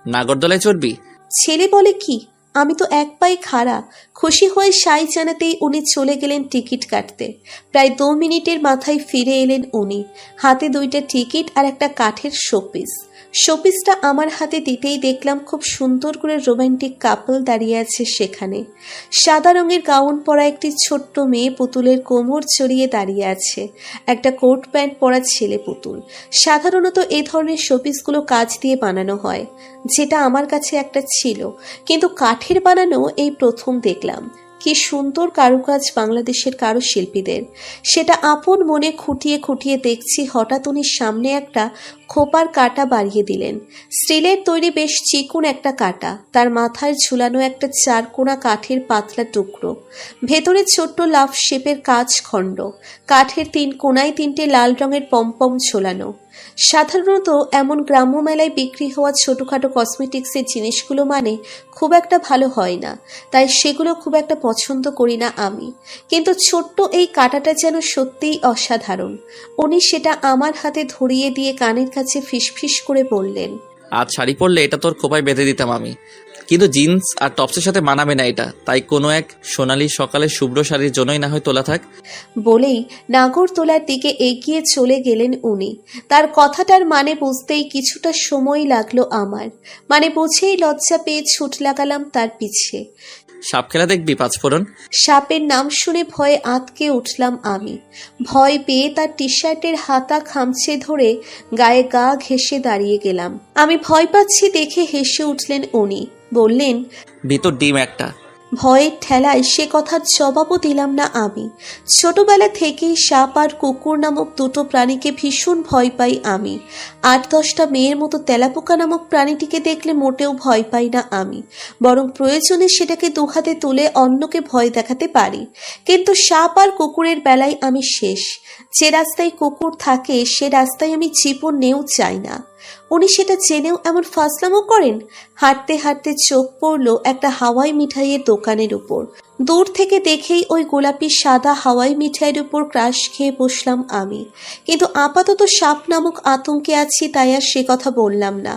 নাগরদোলায় চড়বি? ছেলে বলে কি, আমি তো এক পায়ে খাড়া। খুশি হয়ে সাই জানাতেই উনি চলে গেলেন টিকিট কাটতে। প্রায় 2 মিনিটের মাথায় ফিরে এলেন উনি, হাতে 2টা টিকিট আর একটা কাঠের শোপিস। শোপিসটা আমার হাতে দিতেই দেখলাম খুব সুন্দর করে রোমান্টিক কাপল দাঁড়িয়ে আছে সেখানে। সাদা রঙের গাউন পরা একটি ছোট্ট মেয়ে পুতুলের কোমর চড়িয়ে দাঁড়িয়ে আছে, একটা কোট প্যান্ট পরা ছেলে পুতুল। সাধারণত এই ধরনের শোপিসগুলো কাঁচ দিয়ে বানানো হয়, যেটা আমার কাছে একটা ছিল, কিন্তু কাঠের বানানো এই প্রথম দেখলাম। কি সুন্দর কারুকাজ বাংলাদেশের কারুশিল্পীদের, সেটা আপন মনে খুঁটিয়ে খুঁটিয়ে দেখছি। হঠাৎ উনি সামনে একটা খোপার কাঁটা বাড়িয়ে দিলেন। স্টিলের তৈরি বেশ চিকন একটা কাঁটা, তার মাথায় ঝুলানো একটা 4 কোণা কাঠের পাতলা টুকরো, ভেতরে ছোট্ট লাভ শেপের কাঁচ খণ্ড, কাঠের 3 কোণায় 3টে লাল রঙের পমপম ঝোলানো। সাধারণত এমন গ্রাম্য মেলায় বিক্রি হওয়া ছোটখাটো কসমেটিক্সের জিনিসগুলো মানে খুব একটা ভালো হয় না, তাই সেগুলো খুব একটা পছন্দ করি না আমি। কিন্তু ছোট্ট এই কাঁটাটা যেন সত্যিই অসাধারণ। উনি সেটা আমার হাতে ধরিয়ে দিয়ে কানের কাছে ফিসফিস করে বললেন, আজ শাড়ি পরলে এটা তোর খোপায় বেঁধে দিতাম আমি, কিন্তু জিন্স আর টপসের সাথে মানাবে না এটা, তাই কোনো এক সোনালি সকালে শুভ্র শাড়ির জন্যই না হয় তোলা থাক। বলেই নাগরদোলার দিকে এগিয়ে চলে গেলেন উনি। তার কথাটার মানে বুঝতেই কিছুটা সময় লাগলো আমার, মানে বুঝেই লজ্জা পেয়ে ছুট লাগালাম তার পিছে। সাপ খেলা দেখবি 5 ফোড়ন? সাপের নাম শুনে ভয়ে আঁতকে উঠলাম আমি। ভয় পেয়ে তার টি শার্টের হাতা খামচে ধরে গায়ে গা ঘেঁষে দাঁড়িয়ে গেলাম। আমি ভয় পাচ্ছি দেখে হেসে উঠলেন উনি, বললেন, ভিতর ডিম একটা। ভয়ের ঠেলায় সে কথার জবাবও দিলাম না আমি। ছোটবেলা থেকেই সাপ আর কুকুর নামক 2টো প্রাণীকে ভীষণ ভয় পাই আমি। 8-10টা মেয়ের মতো তেলাপোকা নামক প্রাণীটিকে দেখলে মোটেও ভয় পাই না আমি, বরং প্রয়োজনে সেটাকে 2 হাতে তুলে অন্যকে ভয় দেখাতে পারি। কিন্তু সাপ আর কুকুরের বেলায় আমি শেষ। যে রাস্তায় কুকুর থাকে সে রাস্তায় আমি জীবনেও চাই না। উনি সেটা জেনেও এমন ফাজলামো করেন। হাঁটতে হাঁটতে চোখ পড়ল একটা হাওয়াই মিঠাইয়ের দোকানের উপর। দূর থেকে দেখেই ওই গোলাপি সাদা হাওয়াই মিঠাইয়ের উপর ক্রাশ খেয়ে বসলাম আমি। কিন্তু আপাতত সাপ নামক আতঙ্কে আছি, তাই আর সে কথা বললাম না।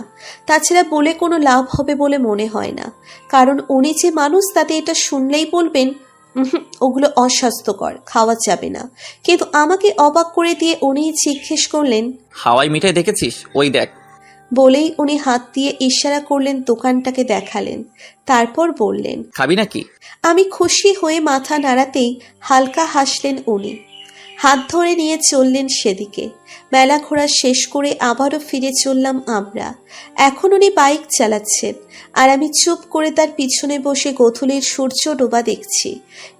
তাছাড়া বলে কোনো লাভ হবে বলে মনে হয় না, কারণ উনি যে মানুষ তাতে এটা শুনলেই বলবেন, ওগুলো অস্বাস্থ্যকর, খাওয়া যাবে না। কিন্তু আমাকে অবাক করে দিয়ে উনি জিজ্ঞেস করলেন, হাওয়াই মিঠাই দেখেছিস? ওই দেখ। বলেই উনি হাত দিয়ে ইশারা করলেন, দোকানটাকে দেখালেন। তারপর বললেন, খাবি নাকি? আমি খুশি হয়ে মাথা নাড়াতেই হালকা হাসলেন উনি, হাত ধরে নিয়ে চললেন সেদিকে। মেলা ঘোরা শেষ করে আবারও ফিরে চললাম আমরা। এখন উনি বাইক চালাচ্ছেন আর আমি চুপ করে তার পিছনে বসে গোধূলির সূর্য ডোবা দেখছি।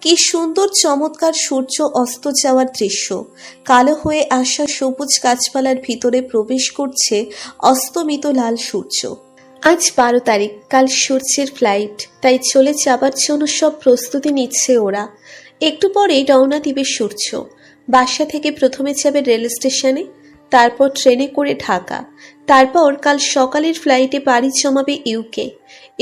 কি সুন্দর চমৎকার সূর্য অস্ত যাওয়ার দৃশ্য। কালো হয়ে আসা সবুজ গাছপালার ভিতরে প্রবেশ করছে অস্তমিত লাল সূর্য। আজ 12 তারিখ, কাল সূর্যের ফ্লাইট, তাই চলে যাবার জন্য সব প্রস্তুতি নিচ্ছে ওরা। একটু পরেই রওনা দিবে সূর্য। বাসা থেকে প্রথমে যাবে রেল স্টেশনে, তারপর ট্রেনে করে ঢাকা, তারপর কাল সকালের ফ্লাইটে পাড়ি জমাবে UK,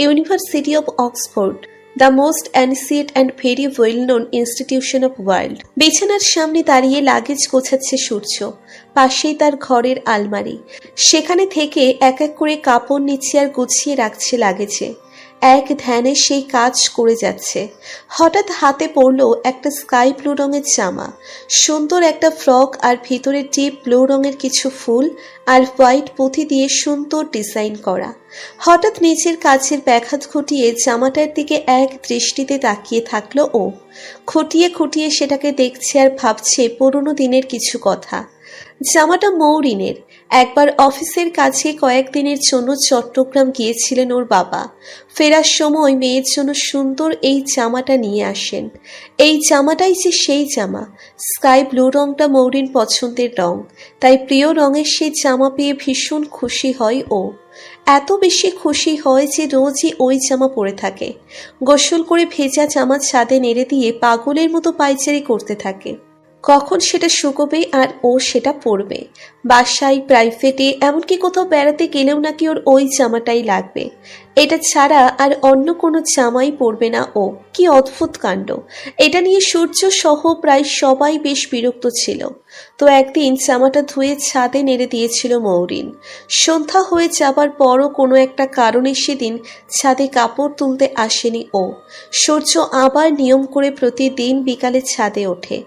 university of Oxford, the most ancient and very well known institution of world. বিছানার সামনে দাঁড়িয়ে লাগেজ গোছাচ্ছে সূর্য। পাশেই তার ঘরের আলমারি, সেখানে থেকে এক এক করে কাপড় নিচ্ছে আর গুছিয়ে রাখছে লাগেজে। এক ধ্যানে সেই কাজ করে যাচ্ছে। হঠাৎ হাতে পড়ল একটা স্কাই ব্লু রঙের জামা, সুন্দর একটা ফ্রক, আর ভিতরে ডিপ ব্লু রঙের কিছু ফুল আর হোয়াইট পুঁথি দিয়ে সুন্দর ডিজাইন করা। হঠাৎ নিজের কাজের ব্যাঘাত ঘটিয়ে জামাটার দিকে এক দৃষ্টিতে তাকিয়ে থাকলো ও। খুঁটিয়ে খুঁটিয়ে সেটাকে দেখছে আর ভাবছে পুরনো দিনের কিছু কথা। জামাটা মৌরিনের। একবার অফিসের কাছে কয়েকদিনের জন্য চট্টগ্রাম গিয়েছিলেন ওর বাবা। ফেরার সময় মেয়ের জন্য সুন্দর এই জামাটা নিয়ে আসেন। এই জামাটাই যে সেই জামা। স্কাই ব্লু রংটা মৌরিন পছন্দের রং, তাই প্রিয় রঙের সেই জামা পেয়ে ভীষণ খুশি হয় ও। এত বেশি খুশি হয় যে রোজই ওই জামা পরে থাকে। গোসল করে ভেজা জামা ছাদে নেড়ে দিয়ে পাগলের মতো পায়চারি করতে থাকে। কখন সেটা শুকোবে আর ও সেটা পরবে। বাসায়, প্রাইভেটে, এমনকি কোথাও বেড়াতে গেলেও নাকি ওর ওই জামাটাই লাগবে। এটা ছাড়া আর অন্য কোনো জামাই পরবে না ও। কি অদ্ভুত কাণ্ড! এটা নিয়ে সূর্য সহ প্রায় সবাই বেশ বিরক্ত ছিল। তো একদিন জামাটা ধুয়ে ছাদে নেড়ে দিয়েছিল মৌরিন। সন্ধ্যা হয়ে যাবার পরও কোনো একটা কারণে সেদিন ছাদে কাপড় তুলতে আসেনি ও। সূর্য আবার নিয়ম করে প্রতিদিন বিকালে ছাদে ওঠে।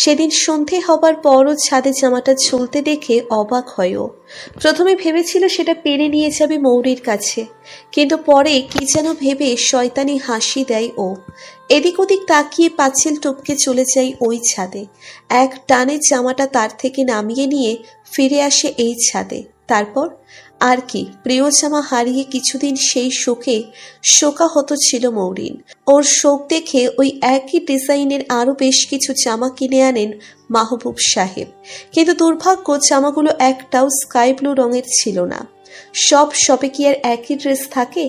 সেদিন সন্ধে হবার পরও ছাদে জামাটা ঝুলতে দেখে অবাক হয় ও। প্রথমে ভেবেছিল সেটা পেরে নিয়ে যাবে মৌরির কাছে, কিন্তু পরে কি যেন ভেবে শয়তানি হাসি দেয় ও। এদিক ওদিক তাকিয়ে পাঁচিল টপকে চলে যায় ওই ছাদে। এক টানে জামাটা তার থেকে নামিয়ে নিয়ে ফিরে আসে এই ছাদে। তারপর আর কি, প্রিয় জামা হারিয়ে কিছুদিন সেই শোকে শোকাহত ছিল মৌরিন। ওর শোক দেখে ওই একই ডিজাইনের আরো বেশ কিছু জামা কিনে আনেন মাহবুব সাহেব, কিন্তু দুর্ভাগ্য জামাগুলো একটাও স্কাই ব্লু রঙের ছিল না। সব শপে কি আর একই ড্রেস থাকে?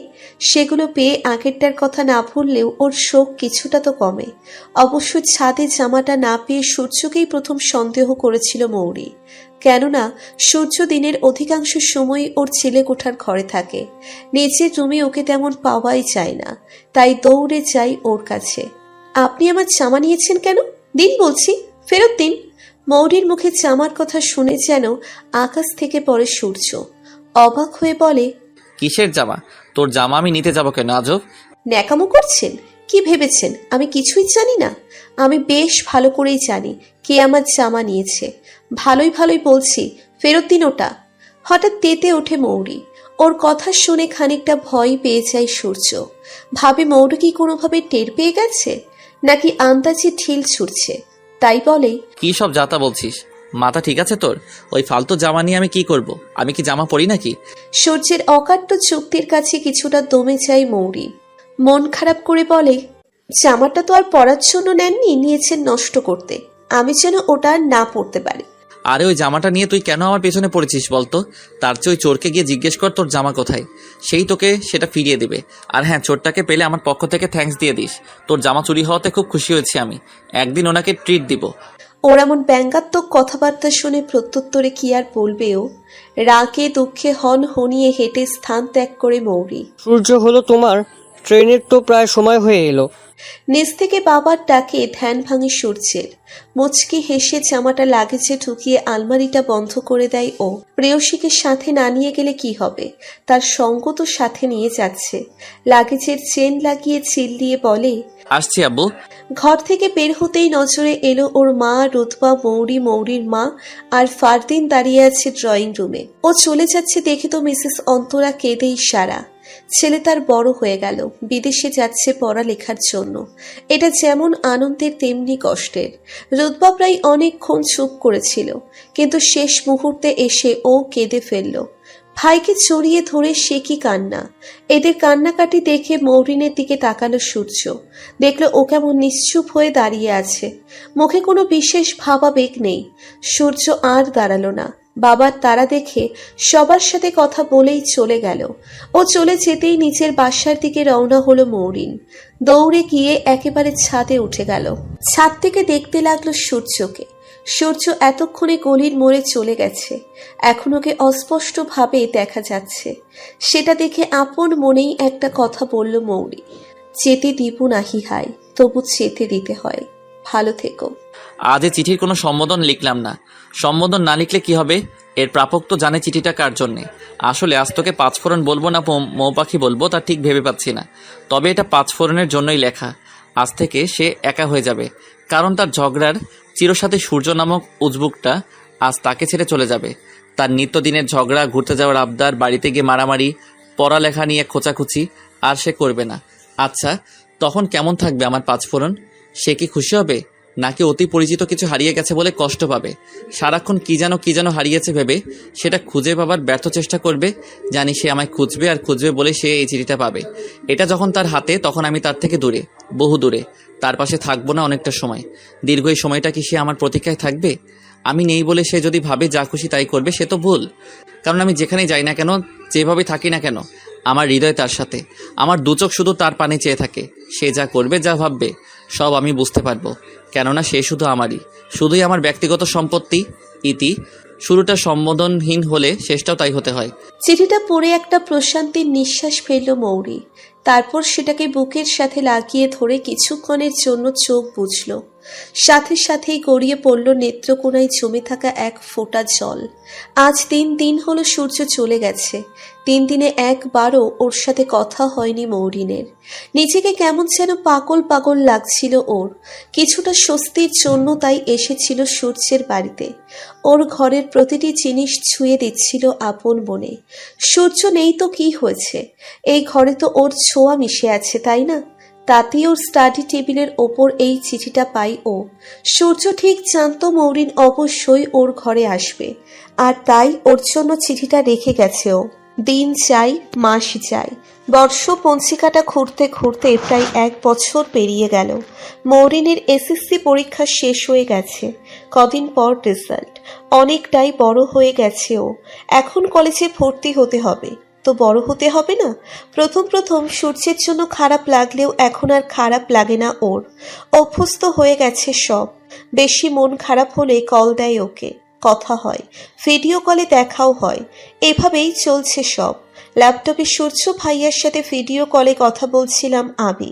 সেগুলো পেয়ে আগেরটার কথা না ভুললেও ওর শোক কিছুটা তো কমে। অবশ্য ছাদে জামাটা না পেয়ে সূর্যকেই প্রথম সন্দেহ করেছিল মৌরি, কেননা সূর্য দিনের অধিকাংশ সময় ওর ছেলে কোঠার ঘরে থাকে। নিচের রুমে ওকে তেমন পাওয়াই যায় না, তাই দৌড়ে যাই ওর কাছে। আপনি আমার জামা নিয়েছেন কেন? দিন বলছি, ফেরত দিন। মৌরির মুখে জামার কথা শুনে যেন আকাশ থেকে পড়ে সূর্য। অবাক হয়ে বলে, কিসের জামা? তোর জামা আমি নিতে যাব কেন আজব? ন্যাকামো করছেন? কি ভেবেছেন আমি কিছুই জানি না? আমি বেশ ভালো করেই জানি কে আমার জামা নিয়েছে। ভালোই ভালোই বলছি, ফেরত দিন ওটা। হঠাৎ তেতে ওঠে মৌরি। ওর কথা শুনে খানিকটা ভয় পেয়ে যায় সূর্য। ভাবে মৌরি কি কোনোভাবে টের পেয়ে গেছে, নাকি আন্দাজে ঢিল ছুটছে। তাই বলে, কি সব যাতা বলছিস? মাথা ঠিক আছে তোর? ওই ফালতু জামা নিয়ে আমি কি করব? আমি কি জামা পরি নাকি? সূর্যের অকাট্য চুক্তির কাছে কিছুটা দমে যায় মৌরি। মন খারাপ করে বলে, জামাটা তো আর পরার জন্য নেননি, নিয়েছেন নষ্ট করতে। আমি যেন ওটা আর না পরতে পারি। আরে ওই জামাটা নিয়ে তুই কেন আমার পেছনে পড়েছিস বলতো? তার চেয়ে ওই চোরকে গিয়ে জিজ্ঞেস কর তোর জামা কোথায়, সেই তোকে সেটা ফিরিয়ে দেবে। আর হ্যাঁ, চোরটাকে পেলে আমার পক্ষ থেকে থ্যাঙ্কস দিয়ে দিস। তোর জামা চুরি হওয়াতে খুব খুশি হয়েছি আমি। একদিন ওনাকে ট্রিট দিব। ওর এমন ব্যঙ্গাত্মক কথাবার্তা শুনে প্রত্যুত্তরে কি আর বলবেও। রাগে দুঃখে হন হনিয়ে হেঁটে স্থান ত্যাগ করে মৌরি। সূর্য হলো তোমার, ট্রেনের তো প্রায় সময় হয়ে এলো। নিচ থেকে বাবার ডাকে ধ্যান ভাঙে সূর্যের। মুচকি হেসে জামাটা লাগেজে ঢুকিয়ে আলমারিটা বন্ধ করে দেয় ও। প্রেয়সীকে সাথে না নিয়ে গেলে কি হবে, তার সঙ্গ তো সাথে নিয়ে যাচ্ছে। লাগেজের চেন লাগিয়ে চিল্লিয়ে বলে, আসছি আব্বু। ঘর থেকে বের হতেই নজরে এলো ওর মা রুতবা, মৌরি, মৌরির মা আর ফারদিন দাঁড়িয়ে আছে ড্রয়িং রুমে। ও চলে যাচ্ছে দেখে তো মিসেস অন্তরা কেঁদেই সারা। ছেলে তার বড় হয়ে গেল, বিদেশে যাচ্ছে পড়ালেখার জন্য। এটা যেমন আনন্দের তেমনি কষ্টের। রুতবা প্রায় অনেকক্ষণ চুপ করেছিল, কিন্তু শেষ মুহূর্তে এসে ও কেঁদে ফেলল। ভাইকে জড়িয়ে ধরে সে কি কান্না! এদের কান্নাকাটি দেখে মৌরিনের দিকে তাকালো সূর্য। দেখলো ও কেমন নিশ্চুপ হয়ে দাঁড়িয়ে আছে, মুখে কোনো বিশেষ ভাবাবেগ নেই। সূর্য আর দাঁড়ালো না। বাবার তারা দেখে সবার সাথে কথা বলেই চলে গেল। ও চলে যেতেই নিচের বাসার দিকে রওনা হলো মৌরিন। দৌড়ে গিয়ে একেবারে ছাদে উঠে গেল। ছাদ থেকে দেখতে লাগলো সূর্যকে। সূর্য এতক্ষণে গলির মোড়ে চলে গেছে, এখন ওকে অস্পষ্টভাবে দেখা যাচ্ছে। সেটা দেখে আপন মনেই একটা কথা বলল মৌরি, যেতে দিব নাহি হাই, তবু যেতে দিতে হয়। ভালো থেকো। আজ এ চিঠির কোনো সম্বোধন লিখলাম না। সম্বোধন না লিখলে কি হবে? এর প্রাপক তো জানে চিঠিটা কার জন্যে। আসলে আজ তোকে পাঁচফোড়ন বলবো না মৌপাখি বলবো তা ঠিক ভেবে পাচ্ছি না। তবে এটা পাঁচফোড়নের জন্যই লেখা। আজ থেকে সে একা হয়ে যাবে, কারণ তার ঝগড়ার চিরসাথী সূর্য নামক উজবুকটা আজ তাকে ছেড়ে চলে যাবে। তার নিত্যদিনের ঝগড়া, ঘুরতে যাওয়ার আবদার, বাড়িতে গিয়ে মারামারি, পড়ালেখা নিয়ে খোঁচাখুচি আর সে করবে না। আচ্ছা, তখন কেমন থাকবে আমার পাঁচফোড়ন? সে কি খুশি হবে, নাকি অতি পরিচিত কিছু হারিয়ে গেছে বলে কষ্ট পাবে? সারাক্ষণ কি যেন হারিয়েছে ভেবে সেটা খুঁজে পাবার ব্যর্থ চেষ্টা করবে। জানি সে আমায় খুঁজবে আর খুঁজবে বলে সে এই চিঠিটা পাবে। এটা যখন তার হাতে, তখন আমি তার থেকে দূরে, বহু দূরে। তার পাশে থাকবো না অনেকটা সময়। দীর্ঘ এই সময়টা কি সে আমার প্রতীক্ষায় থাকবে? আমি নেই বলে সে যদি ভাবে যা খুশি তাই করবে, সে তো ভুল। কারণ আমি যেখানেই যাই না কেন, যেভাবে থাকি না কেন, আমার হৃদয় তার সাথে। আমার দুচোখ শুধু তার পানে চেয়ে থাকে। সে যা করবে, যা ভাববে, সব আমি বুঝতে পারবো, কেননা সে শুধু আমারই, শুধুই আমার ব্যক্তিগত সম্পত্তি। ইতি। শুরুটা সম্বোধনহীন হলে শেষটাও তাই হতে হয়। চিঠিটা পড়ে একটা প্রশান্তির নিঃশ্বাস ফেলল মৌরি। তারপর সেটাকে বুকের সাথে লাগিয়ে ধরে কিছুক্ষণের জন্য চোখ বুঝল। সাথে সাথেই গড়িয়ে পড়ল নেত্রকোনায় জমে থাকা এক ফোঁটা জল। আজ 3 দিন হলো সূর্য চলে গেছে। 3 দিনে একবারও ওর সাথে কথা হয়নি মৌরিনের। নিজেকে কেমন যেন পাগল পাগল লাগছিল ওর। কিছুটা স্বস্তির জন্য তাই এসেছিল সূর্যের বাড়িতে। ওর ঘরের প্রতিটি জিনিস ছুঁয়ে দিচ্ছিল আপন মনে। সূর্য নেই তো কি হয়েছে, এই ঘরে তো ওর ছোঁয়া মিশে আছে, তাই না? তাতেই ওর স্টাডি টেবিলের ওপর এই চিঠিটা পাই ও। সূর্য ঠিক জানতো মৌরিন অবশ্যই ওর ঘরে আসবে, আর তাই ওর জন্য চিঠিটা রেখে গেছে ও। দিন যায়, মাস যায়, বর্ষ পঞ্জিকাটা ঘুরতে ঘুরতে প্রায় 1 বছর পেরিয়ে গেল। মৌরিনের এসএসসি পরীক্ষা শেষ হয়ে গেছে, কদিন পর রেজাল্ট। অনেকটাই বড় হয়ে গেছে ও। এখন কলেজে ভর্তি হতে হবে, তো বড় হতে হবে না? প্রথম প্রথম সূর্যের জন্য খারাপ লাগলেও এখন আর খারাপ লাগে না ওর। অভ্যস্ত হয়ে গেছে সব। বেশি মন খারাপ হলে কল দেয় ওকে, কথা হয়, ভিডিও কলে দেখাও হয়। এভাবেই চলছে সব। ল্যাপটপে সূর্য ভাইয়ার সাথে ভিডিও কলে কথা বলছিলাম আমি।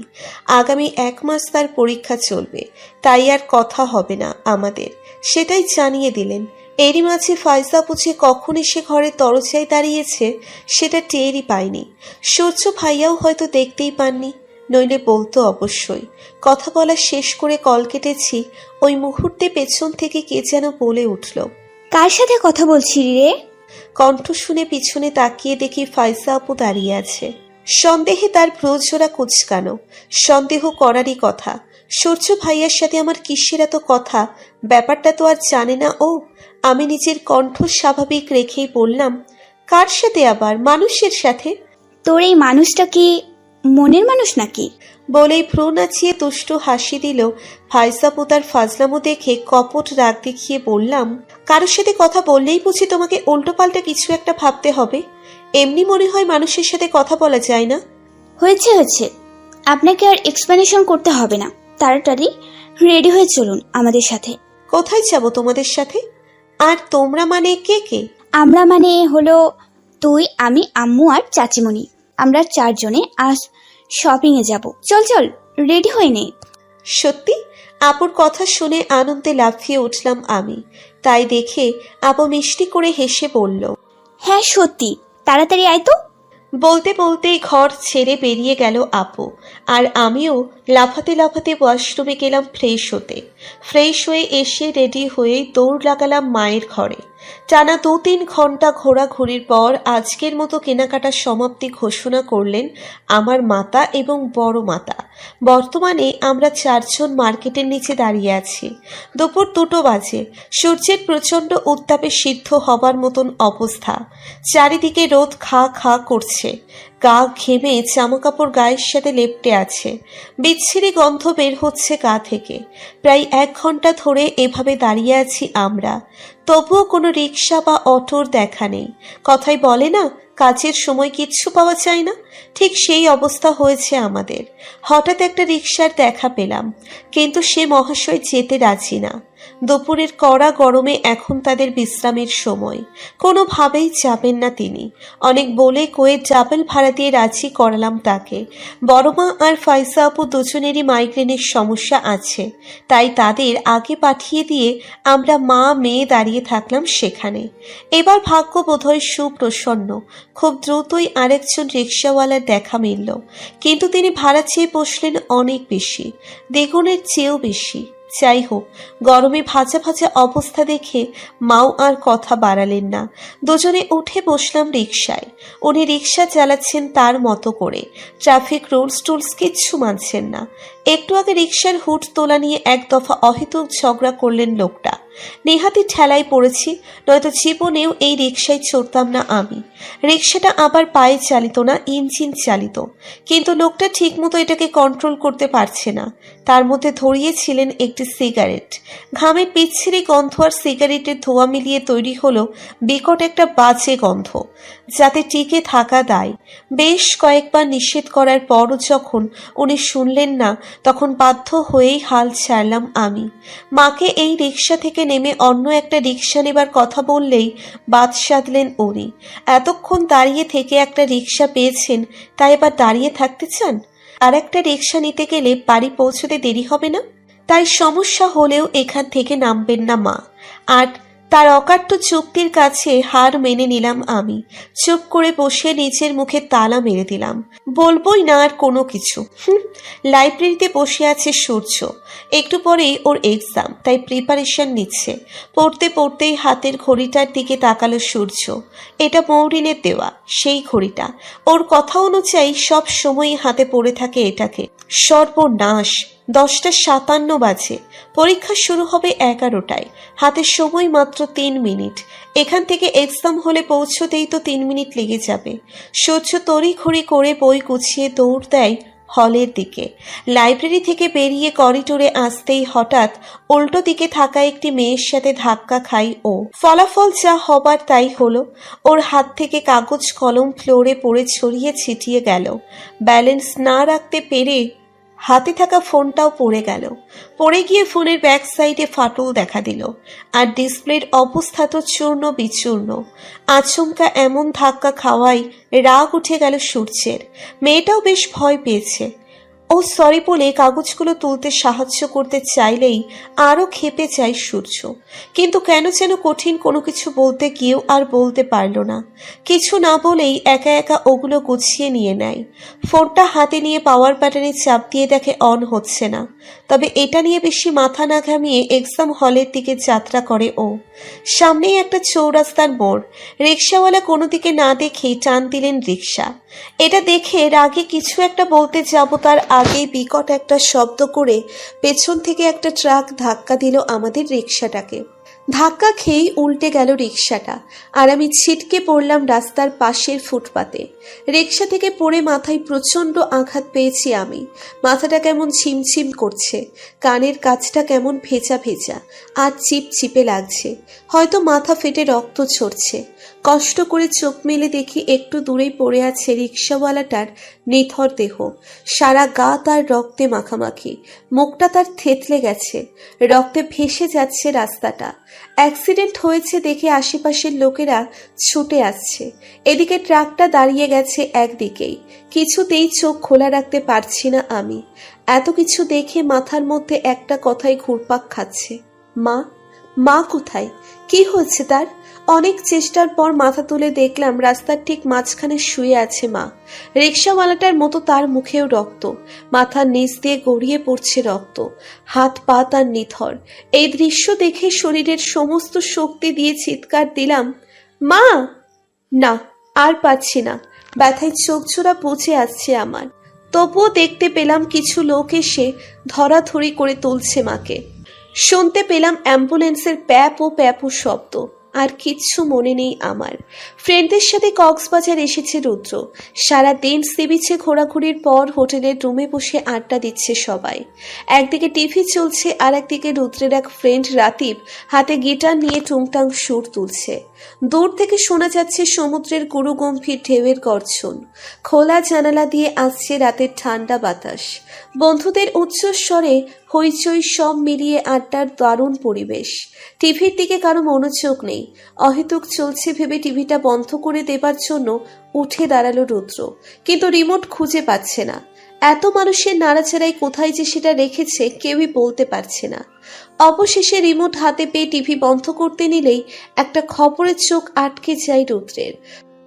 আগামী 1 মাস তার পরীক্ষা চলবে, তাই আর কথা হবে না আমাদের, সেটাই জানিয়ে দিলেন। এরই মাঝে ফাইজা বুঝে কখন এসে ঘরের দরজায় দাঁড়িয়েছে সেটা টেরই পায়নি। সূর্য ভাইয়াও হয়তো দেখতেই পাননি, নইলে বলতো অবশ্যই। কথা বলা শেষ করে কল কেটেছি, ওই মুহূর্তে পেছন থেকে কে যেন বলে উঠল, কার সাথে কথা বলছিলি রে? কণ্ঠ শুনে পিছনে তাকিয়ে দেখি ফাইজা আপু দাঁড়িয়ে আছে। সন্দেহে তার ভ্রুজোড়া কুচকানো। সন্দেহ করারই কথা, সূর্য ভাইয়ার সাথে আমার কিসের এত কথা, ব্যাপারটা তো আর জানে না ও। আমি নিজের কণ্ঠ স্বাভাবিক রেখেই বললাম, কার সাথে আবার? মানুষের সাথে। তোর এই মানুষটা কি মনের মানুষ নাকি? বলেই ভ্রু নাচিয়ে দুষ্টু হাসি দিল। ফাইজা আপু তার ফাজলামো দেখে কপট রাগ দেখিয়ে বললাম, কারোর সাথে কথা বললেই বুঝি তোমাকে উল্টোপাল্টা কিছু একটা ভাবতে হবে? এমনি মনে হয় মানুষের সাথে কথা বলা যায় না? হয়েছে হয়েছে, আপনাকে আর এক্সপ্লেনেশন করতে হবে না। তাড়াতাড়ি রেডি হয়ে চলুন আমাদের সাথে। কোথায় যাব তোমাদের সাথে? আর তোমরা মানে কে কে? আমরা মানে হলো তুই, আমি, আম্মু আর চাচিমণি। আমরা 4 জনে আজ শপিং এ যাব। চল চল, রেডি হয়ে নে। সত্যি? আপুর কথা শুনে আনন্দে লাফিয়ে উঠলাম আমি। তাই দেখে আপু মিষ্টি করে হেসে বলল, হ্যাঁ সত্যি, তাড়াতাড়ি আয় তো। বলতে বলতেই ঘর ছেড়ে বেরিয়ে গেল আপু। আর আমিও লাফাতে লাফাতে ওয়াশরুমে গেলাম ফ্রেশ হতে। ফ্রেশ হয়ে এসে রেডি হয়ে দৌড় লাগালাম মায়ের ঘরে। টানা 2-3 ঘন্টা ঘোরাঘুরির পর আজকের মতো কেনাকাটার সমাপ্তি ঘোষণা করলেন আমার মাতা এবং বড় মাতা। বর্তমানে আমরা 4 জন মার্কেটের নিচে দাঁড়িয়ে আছি। দুপুর 2টো বাজে। সূর্যের প্রচণ্ড উত্তাপে সিদ্ধ হবার মতন অবস্থা। চারিদিকে রোদ খা খা করছে। গা ঘেমে জামাকাপড় গায়ের সাথে লেপ্টে আছে। বিচ্ছিরি গন্ধ বের হচ্ছে গা থেকে। প্রায় 1 ঘন্টা ধরে এভাবে দাঁড়িয়ে আছি আমরা। তবুও কোনো রিক্সা বা অটোর দেখা নেই। কথাই বলে না, কাজের সময় কিচ্ছু পাওয়া যায় না, ঠিক সেই অবস্থা হয়েছে আমাদের। হঠাৎ একটা রিক্সার দেখা পেলাম, কিন্তু সে মহাশয় যেতে রাজি না। দুপুরের কড়া গরমে এখন তাদের বিশ্রামের সময়, কোনোভাবেই যাবেন না তিনি। অনেক বলে কয়ে ডাবল ভাড়া দিয়ে রাজি করালাম তাকে। বড়মা আর ফাইজা আপু দুজনেরই মাইগ্রেনের সমস্যা আছে, তাই তাদের আগে পাঠিয়ে দিয়ে আমরা মা মেয়ে দাঁড়িয়ে থাকলাম সেখানে। এবার ভাগ্য বোধহয় সুপ্রসন্ন। খুব দ্রুতই আরেকজন রিক্সাওয়ালার দেখা মিলল, কিন্তু তিনি ভাড়া চেয়ে বসলেন অনেক বেশি, দ্বিগুণের চেয়েও বেশি। যাই হোক, গরমে ভাজা ভাজা অবস্থা দেখে মাও আর কথা বাড়ালেন না। দুজনে উঠে বসলাম রিক্সায়। উনি রিক্সা চালাচ্ছেন তার মতো করে, ট্রাফিক রুলস টুলস কিচ্ছু মানছেন না। একটু আগে রিক্সার হুড তোলা নিয়ে 1 দফা অহেতুক ঝগড়া করলেন লোকটা। নেহাতি ঠেলায় পড়েছি, নয়তো জীবনেও এই রিক্সায় চড়তাম না আমি। রিক্সাটা আবার পায়ে চালিত না, ইঞ্জিন চালিত, কিন্তু লোকটা ঠিকমতো এটাকে কন্ট্রোল করতে পারছে না। তার মধ্যে ধরিয়েছিলেন একটি সিগারেট। ঘামের বিচ্ছিরি গন্ধ আর সিগারেটের ধোঁয়া মিলিয়ে তৈরি হলো বিকট একটা বাজে গন্ধ, যাতে টিকে থাকা দায়। বেশ কয়েকবার নিষেধ করার পরও যখন উনি শুনলেন না, তখন বাধ্য হয়েই হাল ছাড়লাম আমি। মাকে এই রিক্সা থেকে নেমে অন্য একটা রিক্সা নেবার কথা বললেই বাদ সাধলেন উনি। এতক্ষণ দাঁড়িয়ে থেকে একটা রিক্সা পেয়েছেন, তাই এবার দাঁড়িয়ে থাকতে চান? আর একটা রিক্সা নিতে গেলে বাড়ি পৌঁছতে দেরি হবে না? তাই সমস্যা হলেও এখান থেকে নামবেন না মা। আর তার অকাট্য চুক্তির কাছে হার মেনে নিলাম আমি। চুপ করে বসে নিজের মুখে তালা মেরে দিলাম। বলবোই না আর কোনো কিছু। লাইব্রেরিতে বসে আছে সূর্য। একটু পরেই ওর এক্সাম, তাই প্রিপারেশন নিচ্ছে। পড়তে পড়তেই হাতের ঘড়িটার দিকে তাকালো সূর্য। এটা মৌরিনের দেওয়া সেই ঘড়িটা। ওর কথা অনুযায়ী সব সময় হাতে পড়ে থাকে এটাকে। সর্বনাশ, 10:57 বাজে। পরীক্ষা শুরু হবে 11টায়। হাতে সময় মাত্র 3 মিনিট। এখান থেকে এক্সাম হলে পৌঁছতেই তো 3 মিনিট লেগে যাবে। সূর্য তড়িঘড়ি করে বই গুছিয়ে দৌড় দেয় হলের দিকে। লাইব্রেরি থেকে বেরিয়ে করিডোরে আসতেই হঠাৎ উল্টো দিকে থাকা একটি মেয়ের সাথে ধাক্কা খাই ও। ফলাফল যা হবার তাই হলো। ওর হাত থেকে কাগজ কলম ফ্লোরে পড়ে ছড়িয়ে ছিটিয়ে গেল। ব্যালেন্স না রাখতে পেরে হাতে থাকা ফোনটাও পড়ে গেল। পড়ে গিয়ে ফোনের ব্যাক সাইডে ফাটল দেখা দিল, আর ডিসপ্লের অবস্থা তো চূর্ণ বিচূর্ণ। আচমকা এমন ধাক্কা খাওয়াই রাগ উঠে গেল সূর্যের। মেয়েটাও বেশ ভয় পেয়েছে। ও সরি বলে কাগজগুলো তুলতে সাহায্য করতে চাইলেই আরও ক্ষেপে যায় সূর্য। কিন্তু কেন যেন কঠিন কোনো কিছু বলতে গিয়েও আর বলতে পারল না। কিছু না বলেই একা একা ওগুলো গুছিয়ে নিয়ে নেয়। ফোনটা হাতে নিয়ে পাওয়ার বাটনে চাপ দিয়ে দেখে অন হচ্ছে না। তবে এটা নিয়ে বেশি মাথা না ঘামিয়ে এক্সাম হলের দিকে যাত্রা করে ও। সামনেই একটা চৌরাস্তার মোড়। রিক্সাওয়ালা কোনো দিকে না দেখেই টান দিলেন রিক্সা। এটা দেখে রাগে কিছু একটা বলতে যাব, তার আগেই বিকট একটা শব্দ করে পেছন থেকে একটা ট্রাক ধাক্কা দিল আমাদের রিক্সাটাকে। ধাক্কা খেয়েই উল্টে গেল রিক্সাটা, আর আমি ছিটকে পড়লাম রাস্তার পাশের ফুটপাতে। রিক্সা থেকে পড়ে মাথায় প্রচণ্ড আঘাত পেয়েছি আমি। মাথাটা কেমন ঝিমঝিম করছে, কানের কাছটা কেমন ভেজা ভেজা আর চিপচিপে লাগছে। হয়তো মাথা ফেটে রক্ত ঝরছে। কষ্ট করে চোখ মেলে দেখি একটু দূরেই পড়ে আছে রিক্সাওয়ালাটার নিথর দেহ। সারা গা তার রক্তে মাখামাখি, মুখটা তার থেতলে গেছে, রক্তে ভেসে যাচ্ছে রাস্তাটা। অ্যাক্সিডেন্ট হয়েছে দেখে আশেপাশের লোকেরা ছুটে আসছে। এদিকে ট্রাকটা দাঁড়িয়ে গেছে একদিকেই। কিছুতেই চোখ খোলা রাখতে পারছি না আমি। এত কিছু দেখে মাথার মধ্যে একটা কথাই ঘুরপাক খাচ্ছে, মা। মা কোথায়? কি হয়েছে তার? অনেক চেষ্টার পর মাথা তুলে দেখলাম রাস্তার ঠিক মাঝখানে শুয়ে আছে মা। রিক্সাওয়ালাটার মতো তার মুখেও রক্ত, মাথার নিচ দিয়ে গড়িয়ে পড়ছে রক্ত, হাত পা তার নিথর। এই দৃশ্য দেখে শরীরের সমস্ত শক্তি দিয়ে চিৎকার দিলাম, মা! না, আর পাচ্ছি না। ব্যথায় চোখ জোড়া বুঝে আসছে আমার। তবুও দেখতে পেলাম কিছু লোক এসে ধরাধরি করে তুলছে মাকে। শুনতে পেলাম অ্যাম্বুলেন্সের প্যাপো প্যাপো শব্দ। আর কিচ্ছু মনে নেই আমার। ফ্রেন্ডদের সাথে কক্সবাজার এসেছে রুদ্র। সারাদিন সি বিচে ঘোরাঘুরির পর হোটেলের রুমে বসে আড্ডা দিচ্ছে সবাই। একদিকে টিভি চলছে, আর একদিকে রুদ্রের এক ফ্রেন্ড রাতিব হাতে গিটার নিয়ে টুংটাং সুর তুলছে। দূর থেকে শোনা যাচ্ছে সমুদ্রের গুরুগম্ভীর ঢেউয়ের গর্জন। খোলা জানালা দিয়ে আসছে রাতের ঠান্ডা বাতাস। বন্ধুদের উচ্চস্বরে হইচই সব মিলিয়ে আড্ডার দারুণ পরিবেশ। টিভির দিকে কারো মনোযোগ নেই। অহেতুক চলছে ভেবে টিভিটা বন্ধ করে দেবার জন্য উঠে দাঁড়ালো রুদ্র, কিন্তু রিমোট খুঁজে পাচ্ছে না। এত মানুষের নাড়াচাড়াই কোথায় যে সেটা রেখেছে কেউই বলতে পারছে না। অবশেষে রিমোট হাতে পেয়ে টিভি বন্ধ করতে নিলেই একটা খবরের চোখ আটকে যায় রুদ্রের।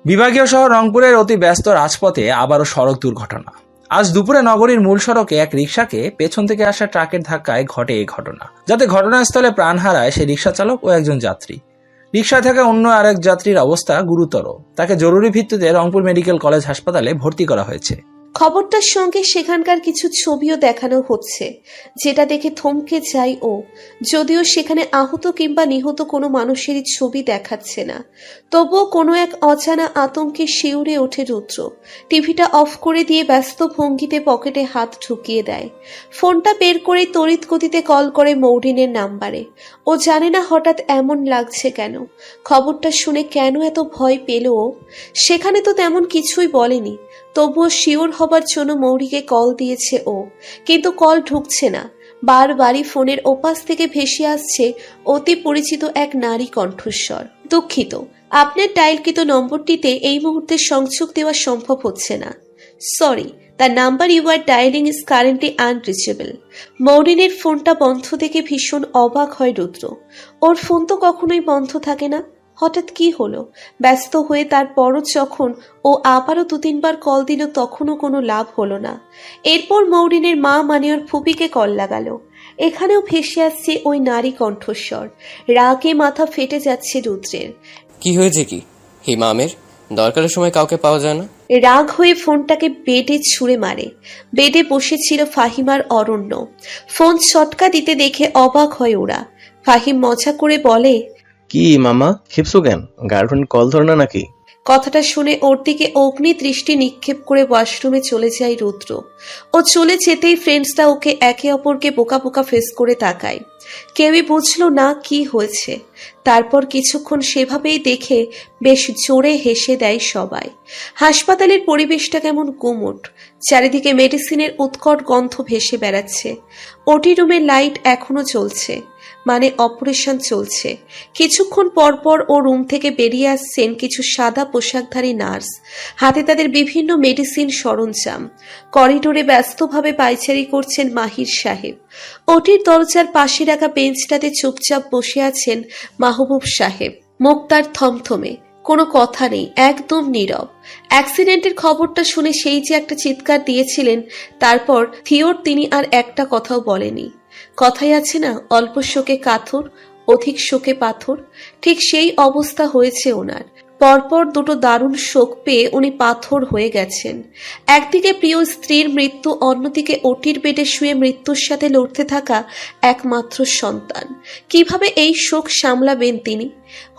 বিভাগীয় শহর রংপুরের অতি ব্যস্ত রাজপথে আবারও সড়ক দুর্ঘটনা। আজ দুপুরে নগরীর মূল সড়কে এক রিকশাকে পেছন থেকে আসা ট্রাকের ধাক্কায় ঘটে এই ঘটনা, যাতে ঘটনাস্থলে প্রাণ হারায় সেই রিকশা চালক ও একজন যাত্রী। রিকশায় থাকা অন্য আরেক যাত্রীর অবস্থা গুরুতর। তাকে জরুরি ভিত্তিতে রংপুর মেডিকেল কলেজ হাসপাতালে ভর্তি করা হয়েছে। খবরটার সঙ্গে সেখানকার কিছু ছবিও দেখানো হচ্ছে, যেটা দেখে থমকে যাই ও। যদিও সেখানে আহত কিংবা নিহত কোনো মানুষেরই ছবি দেখাচ্ছে না, তবুও কোনো এক অজানা আতঙ্কে শিউরে ওঠে রুদ্র। টিভিটা অফ করে দিয়ে ব্যস্ত ভঙ্গিতে পকেটে হাত ঢুকিয়ে দেয়। ফোনটা বের করে তড়িৎ গতিতে কল করে মৌরিনের নাম্বারে। ও জানে না হঠাৎ এমন লাগছে কেন, খবরটা শুনে কেন এত ভয় পেল ও। সেখানে তো তেমন কিছুই বলেনি, তবুও শিওর হবার জন্য মৌরিকে কল দিয়েছে ও, কিন্তু কল ঢুকছে না। বারবারই ফোনের ওপাশ থেকে ভেসে আসছে অতি পরিচিত এক নারী কণ্ঠস্বর। দুঃখিত, আপনার ডায়ালকৃত নম্বরটিতে এই মুহূর্তে সংযোগ দেওয়া সম্ভব হচ্ছে না। Sorry, the number you are dialing is currently unreachable. মৌরিনের ফোনটা বন্ধ দেখে ভীষণ অবাক হয় রুদ্র। ওর ফোন তো কখনোই বন্ধ থাকে না, হঠাৎ কি হলো? ব্যস্ত হয়ে তারপরও যখন ও আবারও 2-3 বার কল দিল তখনও কোনো লাভ হলো না। এরপর মৌরিনের মা মানে ওর ফুপিকে কল লাগালো। এখানেও ভেসে আসছে ওই নারী কণ্ঠস্বর। রাগে মাথা ফেটে যাচ্ছে রুদ্রের। কি হয়েছে কি হিমামের? দরকারের সময় কাউকে পাওয়া যায় না। রাগ হয়ে ফোনটাকে বেডে ছুঁড়ে মারে। বেডে বসেছিল ফাহিমার অরণ্য। ফোন ছটকা দিতে দেখে অবাক হয় ওরা। ফাহিম মজা করে বলে, কি মামা, ক্ষিপছো কেন? গার্লফ্রেন্ড কল ধরে না নাকি? কথাটা শুনে ওর দিকে অগ্নি দৃষ্টি নিক্ষেপ করে ওয়াশরুমে চলে যায় রুদ্র। ও চলে যেতেই ফ্রেন্ডসরা ওকে একে অপরকে বোকা বোকা ফেস করে তাকায়। কেউই বুঝলো না কি হয়েছে। তারপর কিছুক্ষণ সেভাবেই দেখে বেশ জোরে হেসে দেয় সবাই। হাসপাতালের পরিবেশটা কেমন গুমোট। চারিদিকে মেডিসিনের উৎকট গন্ধ ভেসে বেড়াচ্ছে। ওটি রুমের লাইট এখনো জ্বলছে, মানে অপারেশন চলছে। কিছুক্ষণ পর পর ও রুম থেকে বেরিয়ে আসছেন কিছু সাদা পোশাকধারী নার্স, হাতে তাদের বিভিন্ন মেডিসিন সরঞ্জাম। করিডোরে ব্যস্তভাবে পায়চারি করছেন মাহির সাহেব। ওটির দরজার পাশে রাখা বেঞ্চটাতে চুপচাপ বসে আছেন মাহবুব সাহেব। মুখ তার থমথমে, কোনো কথা নেই, একদম নীরব। অ্যাক্সিডেন্টের খবরটা শুনে সেই যে একটা চিৎকার দিয়েছিলেন, তারপর থিওর তিনি আর একটা কথাও বলেনি। কথাই আছে না, অল্প শোকে কাথর, অধিক শোকে পাথর। ঠিক সেই অবস্থা হয়েছে ওনার। পরপর দুটো দারুণ শোক পেয়ে উনি পাথর হয়ে গেছেন। একদিকে প্রিয় স্ত্রীর মৃত্যু, অন্যদিকে ওটির বেডে শুয়ে মৃত্যুর সাথে লড়তে থাকা একমাত্র সন্তান। কিভাবে এই শোক সামলাবেন তিনি?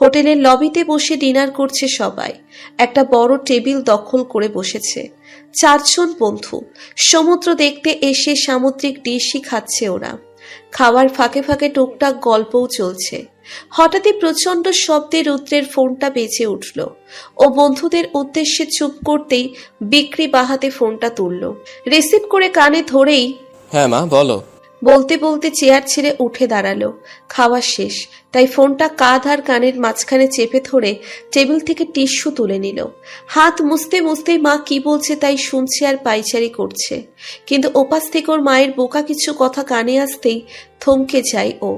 হোটেলের লবিতে বসে ডিনার করছে সবাই। একটা বড় টেবিল দখল করে বসেছে। 4 জন বন্ধু সমুদ্র দেখতে এসে সামুদ্রিক ডিশই খাচ্ছে ওরা। খাওয়ার ফাঁকে ফাঁকে টুকটাক গল্পও চলছে। হঠাৎই প্রচন্ড শব্দে রুদ্রের ফোনটা বেজে উঠল। ও বন্ধুদের উদ্দেশ্যে চুপ করতেই বিক্রি বাহাতে ফোনটা তুলল। রিসিভ করে কানে ধরেই, হ্যাঁ মা বলো। বলতে বলতে চেয়ার ছেড়ে উঠে দাঁড়ালো। খাওয়া শেষ, তাই ফোনটা কাঁধ আর কানের মাঝখানে চেপে ধরে টেবিল থেকে টিস্যু তুলে নিল। হাত মুছতে মুছতেই মা কি বলছে তাই শুনছে আর পাইচারি করছে। কিন্তু ওপাশ থেকে ওর মায়ের বোকা কিছু কথা কানে আসতেই থমকে যায় ও।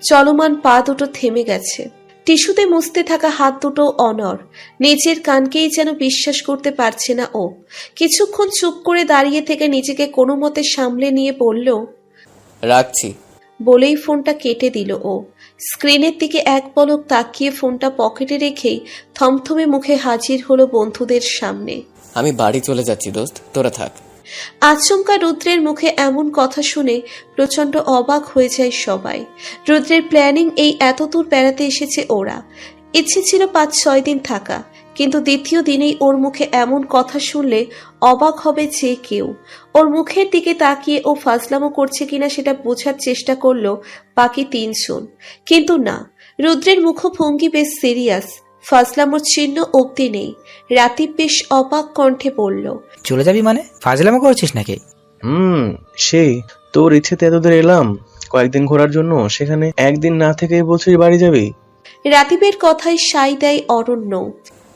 চলমান পা দুটো থেমে গেছে। টিস্যুতে মুছতে থাকা হাত দুটো অনড়। নিজের কানকেই যেন বিশ্বাস করতে পারছে না ও। কিছুক্ষণ চুপ করে দাঁড়িয়ে থেকে নিজেকে কোনো মতে সামলে নিয়ে বলল, রাখছি। বলেই ফোনটা কেটে দিল ও। স্ক্রিনের দিকে এক পলক তাকিয়ে ফোনটা পকেটে রেখেই থমথমে মুখে হাজির হলো বন্ধুদের সামনে। আমি বাড়ি চলে যাচ্ছি দোস্ত, তোরা থাক। আচমকা রুদ্রের মুখে এমন কথা শুনে প্রচন্ড অবাক হয়ে যায় সবাই। রুদ্রের প্ল্যানিং এই এতদূর বেড়াতে এসেছে ওরা। ইচ্ছে ছিল 5-6 দিন থাকা, কিন্তু দ্বিতীয় দিনেই ওর মুখে এমন কথা শুনলে অবাক হবে যে কেউ। ওর মুখের দিকে তাকিয়ে ও ফাজলামো করছে কিনা সেটা বোঝার চেষ্টা করলো বাকি 3 জন, কিন্তু না। রুদ্রের মুখভঙ্গি বেশ সিরিয়াস, ফাজলামোর চিহ্ন অব্দি নেই। রাতিব বেশ অবাক কণ্ঠে বলল, চলে যাবি মানে? ফাজলামো করছিস নাকি? সেই তোর ইচ্ছেতে এতদূর এলাম কয়েকদিন ঘোরার জন্য, সেখানে একদিন না থেকেই বলছিস বাড়ি যাবি? রাতিবের কথায় সাই দেয় অরণ্য।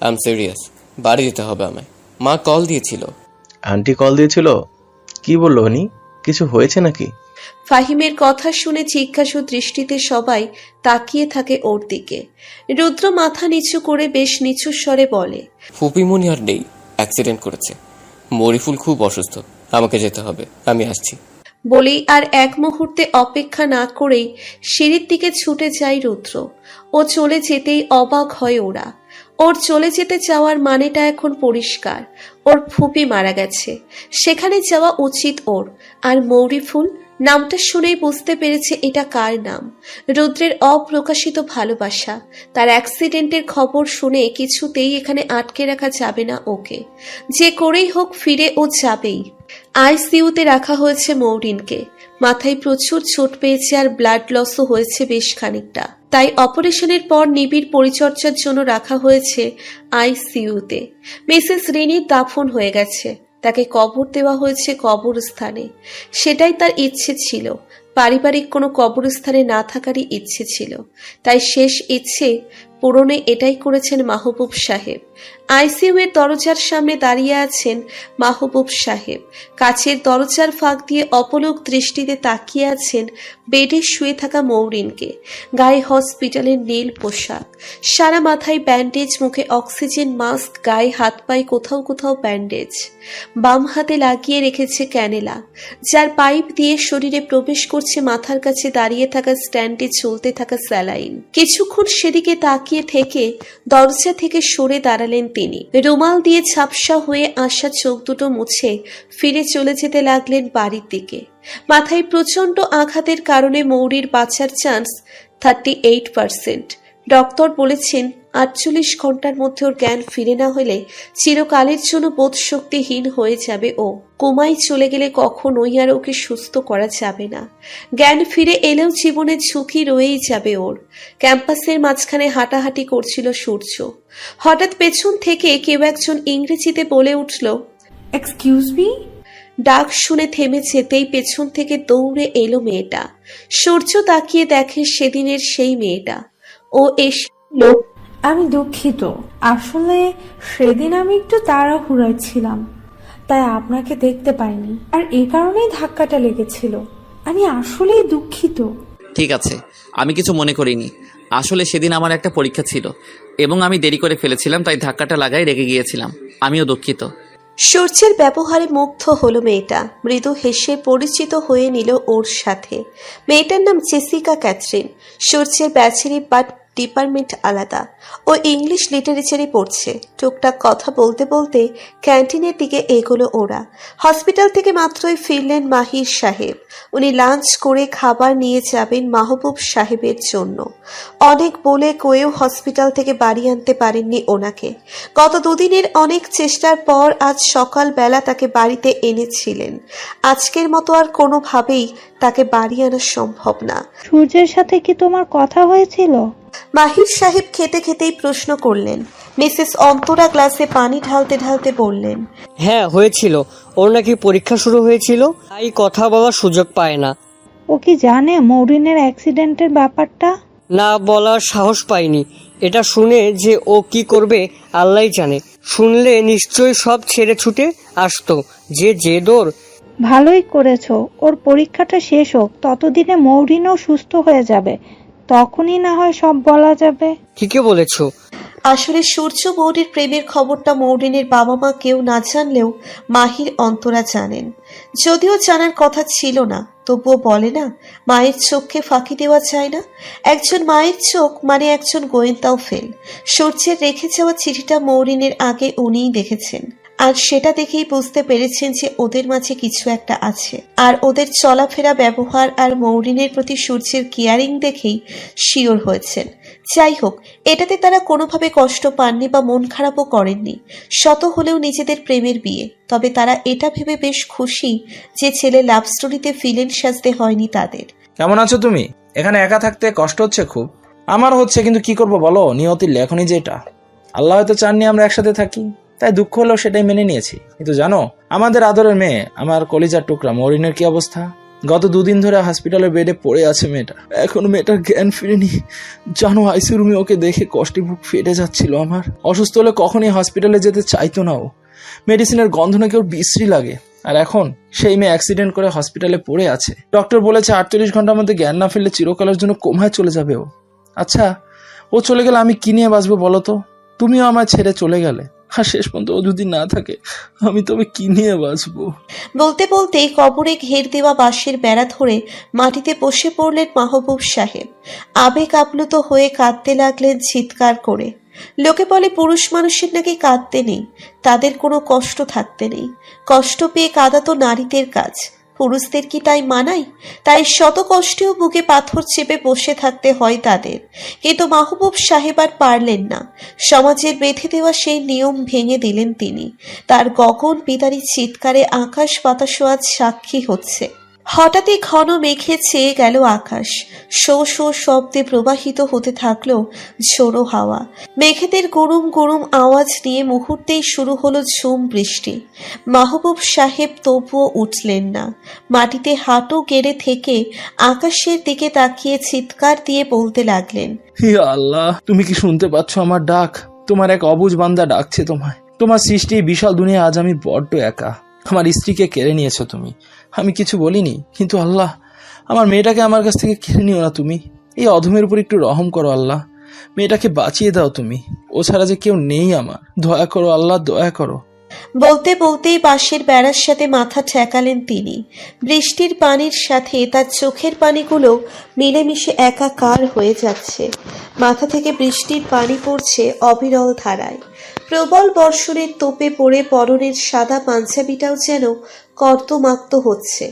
আই এম সিরিয়াস, বাড়ি যেতে হবে আমায়। মা কল দিয়েছিল। আন্টি কল দিয়েছিল? কি বললো উনি? কিছু হয়েছে নাকি? ফাহিমের কথা শুনে জিজ্ঞাসু দৃষ্টিতে সবাই তাকিয়ে থাকে ওর দিকে। রুদ্র মাথা নিচু করে বেশ নিচু স্বরে বলে, ফুপিমনি আর নেই, অ্যাক্সিডেন্ট করেছে। মরিফুল খুব অসুস্থ, আমাকে যেতে হবে, আমি আসছি। বলেই আর এক মুহূর্তে অপেক্ষা না করেই সিঁড়ির দিকে ছুটে যায় রুদ্র। ও চলে যেতেই অবাক হয় ওরা। ওর চলে যেতে চাওয়ার মানেটা এখন পরিষ্কার। ওর ফুপি মারা গেছে, সেখানে যাওয়া উচিত ওর। আর মৌরিফুল নামটা শুনেই বুঝতে পেরেছে এটা কার নাম। রুদ্রের অপ্রকাশিত ভালোবাসা। তার অ্যাক্সিডেন্টের খবর শুনে কিছুতেই এখানে আটকে রাখা যাবে না ওকে। যে করেই হোক ফিরে ও যাবেই। আইসিইউতে রাখা হয়েছে মৌরিনকে। মাথায় প্রচুর চোট পেয়েছে আর ব্লাড লসও হয়েছে বেশ খানিকটা। তাই অপারেশনের পর নিবিড় পরিচর্যার জন্য রাখা হয়েছে আইসিইউতে। মিসেস রিনির দাফন হয়ে গেছে। তাকে কবর দেওয়া হয়েছে কবরস্থানে। সেটাই তার ইচ্ছে ছিল। পারিবারিক কোনো কবরস্থানে না থাকারই ইচ্ছে ছিল। তাই শেষ ইচ্ছে পূরণে এটাই করেছেন মাহবুব সাহেব। আইসিইউ এর দরজার সামনে দাঁড়িয়ে আছেন মাহবুব সাহেব। কাছের দরজার ফাঁক দিয়ে অপলক দৃষ্টিতে তাকিয়ে আছেন বেডে শুয়ে থাকা মৌরিনকে। গায়ে হসপিটালের নীল পোশাক, সারা মাথায় ব্যান্ডেজ, মুখে অক্সিজেন মাস্ক, গায়ে হাত পায়ে কোথাও কোথাও ব্যান্ডেজ। বাম হাতে লাগিয়ে রেখেছে ক্যানেলা, যার পাইপ দিয়ে শরীরে প্রবেশ করছে মাথার কাছে দাঁড়িয়ে থাকা স্ট্যান্ডে চলতে থাকা স্যালাইন। কিছুক্ষণ সেদিকে তাকিয়ে থেকে দরজা থেকে সরে দাঁড়ালেন তিনি। রুমাল দিয়ে ঝাপসা হয়ে আসা চোখ দুটো মুছে ফিরে চলে যেতে লাগলেন বাড়ির দিকে। মাথায় প্রচন্ড আঘাতের কারণে মৌরির বাঁচার চান্স 38%। ডক্টর বলেছেন 48 ঘন্টার মধ্যে ওর জ্ঞান ফিরে না হলে চিরকালের জন্য বোধশক্তিহীন হয়ে যাবে ও। কোমায় চলে গেলে কখনোই আর ওকে সুস্থ করা যাবে না। জ্ঞান ফিরে এলেও জীবনের ঝুঁকি রয়েই যাবে ওর। ক্যাম্পাসের মাঝখানে হাঁটাহাঁটি করছিল সূর্য। হঠাৎ পেছন থেকে কেউ একজন ইংরেজিতে বলে উঠল, এক্সকিউজ মি। ডাক শুনে থেমে যেতেই পেছন থেকে দৌড়ে এলো মেয়েটা। সূর্য তাকিয়ে দেখে সেদিনের সেই মেয়েটা। ও এসে আমি দুঃখিত, আসলে সেদিন আমি একটু তাড়াহুড়োয় ছিলাম, তাই আপনাকে দেখতে পাইনি, আর এই কারণেই ধাক্কাটা লেগেছিল। আমি আসলেই দুঃখিত। ঠিক আছে, আমি কিছু মনে করিনি। আসলে সেদিন আমার একটা পরীক্ষা ছিল এবং আমি দেরি করে ফেলেছিলাম, তাই ধাক্কাটা লাগাই রেগে গিয়েছিলাম। আমিও দুঃখিত। সূর্যের ব্যবহারে মুগ্ধ হলো মেয়েটা। মৃদু হেসে পরিচিত হয়ে নিল ওর সাথে। মেয়েটার নাম জেসিকা ক্যাথরিন। সূর্যের ব্যাচেরি বাট ডিপার্টমেন্ট আলাদা। ও ইংলিশ লিটারেচারে পড়ছে। টুকটাক কথা বলতে বলতে ক্যান্টিনের দিকে এগোলো ওরা। হসপিটাল থেকে মাত্রই ফিরলেন মাহির সাহেব। উনি লাঞ্চ করে খাবার নিয়ে যাবেন মাহবুব সাহেবের জন্য। অনেক বলে কয়েও হসপিটাল থেকে বাড়ি আনতে পারেননি ওনাকে। গত দুদিনের অনেক চেষ্টার পর আজ সকালবেলা তাকে বাড়িতে এনেছিলেন। আজকের মতো আর কোনোভাবেই তাকে বাড়ি আনা সম্ভব না। সূর্যের সাথে কি তোমার কথা হয়েছিল? মাহির সাহেব খেতে খেতেই প্রশ্ন করলেন। মিসেস অন্তরা গ্লাসে পানি ঢালতে ঢালতে বললেন, হ্যাঁ হয়েছিল। ওর নাকি পরীক্ষা শুরু হয়েছিল, তাই কথা বলার সুযোগ পায় না। ও কি জানে মৌরিনের অ্যাক্সিডেন্টের ব্যাপারটা? না বলার সাহস পাইনি। এটা শুনে যে ও কি করবে আল্লাহই জানে। শুনলে নিশ্চয়ই সব ছেড়ে ছুটে আসতো। যে দৌড়। ভালোই করেছো, ওর পরীক্ষাটা শেষ হোক, ততদিনে মৌরিনও সুস্থ হয়ে যাবে, তখনই না হয় সব বলা যাবে। ঠিকই বলেছো। আসলে সূর্য মৌরির প্রেমের খবরটা মৌরিনের বাবা মা কেউ না জানলেও মাহির অন্তরা জানেন। যদিও জানার কথা ছিল না, তবুও বলে না, মায়ের চোখকে ফাঁকি দেওয়া যায় না। একজন মায়ের চোখ মানে একজন গোয়েন্দাও ফেল। সূর্যের রেখে যাওয়া চিঠিটা মৌরিনের আগে উনিই দেখেছেন, আর সেটা দেখেই বুঝতে পেরেছেন যে ওদের মাঝে কিছু একটা আছে। আর ওদের চলাফেরা, ব্যবহার আর মৌরিনের প্রতি সূর্যের কেয়ারিং দেখেই শিওর হয়েছেন। যাই হোক, এটাতে তারা কোনোভাবে কষ্ট পাননি বা মন খারাপও করেননি। শত হলেও নিজেদের প্রেমের বিয়ে। তবে তারা এটা ভেবে বেশ খুশি যে ছেলে লাভ স্টোরিতে ভিলেন সাজতে হয়নি তাদের। কেমন আছো তুমি? এখানে একা থাকতে কষ্ট হচ্ছে খুব? আমার হচ্ছে, কিন্তু কি করবো বলো, নিয়তির লেখনী যেটা। আল্লাহ হয়তো চাননি আমরা একসাথে থাকি, তাই দুঃখ হলেও সেটাই মেনে নিয়েছি। কিন্তু জানো, আমাদের আদরের মেয়ে, আমার কলিজার টুকরা মরিনের কি অবস্থা? গত দুদিন ধরে হসপিটালের বেডে পড়ে আছে মেয়েটা। এখন মেয়েটার জ্ঞান ফিরেনি। জানো, আইসিইউ রুমে ওকে দেখে কষ্টে বুক ফেটে যাচ্ছিল আমার। অসুস্থ হলে কখনই হসপিটালে যেতে চাইতো না ও। মেডিসিনের গন্ধ নাকি ওর বিশ্রী লাগে। আর এখন সেই মেয়ে অ্যাক্সিডেন্ট করে হসপিটালে পড়ে আছে। ডক্টর বলেছে 48 ঘন্টার মধ্যে জ্ঞান না ফিরলে চিরকালের জন্য কোমায় চলে যাবে ও। আচ্ছা, ও চলে গেলে আমি কি নিয়ে বাঁচবো বলো তো? তুমিও আমার ছেড়ে চলে গেলে, আর শেষ পর্যন্ত ও যদি না থাকে, আমি তবে কি নিয়ে বাঁচবো? বলতে বলতেই কবরে ঘের দেওয়া বাঁশের বেড়া ধরে মাটিতে বসে পড়লেন মাহবুব সাহেব। আবেগ আপ্লুত হয়ে কাঁদতে লাগলেন চিৎকার করে। লোকে বলে পুরুষ মানুষের নাকি কাঁদতে নেই, তাদের কোনো কষ্ট থাকতে নেই। কষ্ট পেয়ে কাঁদা তো নারীদের কাজ, পুরুষদের কি তাই মানায়? তাই শত কষ্টেও বুকে পাথর চেপে বসে থাকতে হয় তাদের। কিন্তু মাহবুব সাহেব আর পারলেন না। সমাজের বেঁধে দেওয়া সেই নিয়ম ভেঙে দিলেন তিনি। তার গগন বিদারী চিৎকারে আকাশ বাতাসও আজ সাক্ষী হচ্ছে। হঠাৎই ঘন মেঘে চেয়ে গেল আকাশ। শো শো শব্দে প্রবাহিত হতে থাকলো ঝোড়ো হাওয়া। মেঘেদের গরুম গরুম আওয়াজ নিয়ে মুহূর্তেই শুরু হলো ঝুম বৃষ্টি। মাহবুব সাহেব তবুও উঠলেন না। মাটিতে হাঁটু গেড়ে থেকে আকাশের দিকে তাকিয়ে চিৎকার দিয়ে বলতে লাগলেন, হে আল্লাহ, তুমি কি শুনতে পাচ্ছ আমার ডাক? তোমার এক অবুঝ বান্দা ডাকছে তোমায়। তোমার সৃষ্টি এই বিশাল দুনিয়া, আজ আমি বড্ড একা। আমার স্ত্রীকে কেড়ে নিয়েছো তুমি, আমি কিছু বলিনি, কিন্তু আল্লাহ, আমার মেয়েটাকে আমার কাছ থেকে কেড়ে নিও না তুমি। এই অধমের উপর একটু রহম করো আল্লাহ, মেয়েটাকে বাঁচিয়ে দাও তুমি। ও ছাড়া যে কেউ নেই আমার, দয়া করো আল্লাহ, দয়া করো। বলতে বলতেই পাশের বেড়ার সাথে মাথা ঠেকালেন তিনি। বৃষ্টির পানির সাথে তার চোখের পানিগুলো মিলেমিশে একাকার হয়ে যাচ্ছে। মাথা থেকে বৃষ্টির পানি পড়ছে অবিরল ধারায়। প্রবল বর্ষণের তোপে পড়ে পরনের সাদা পাঞ্জাবিটাও যেন কর্তমাক্ত হচ্ছে,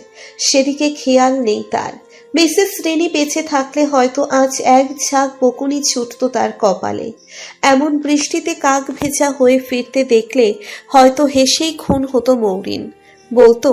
সেদিকে খেয়াল নেই তার। মিসেস রেনি বেঁচে থাকলে হয়তো আজ এক ঝাঁক বকুনি ছুটত তার কপালে। এমন বৃষ্টিতে কাক ভেজা হয়ে ফিরতে দেখলে হয়তো হেসেই খুন হতো মৌরিন। বলতো,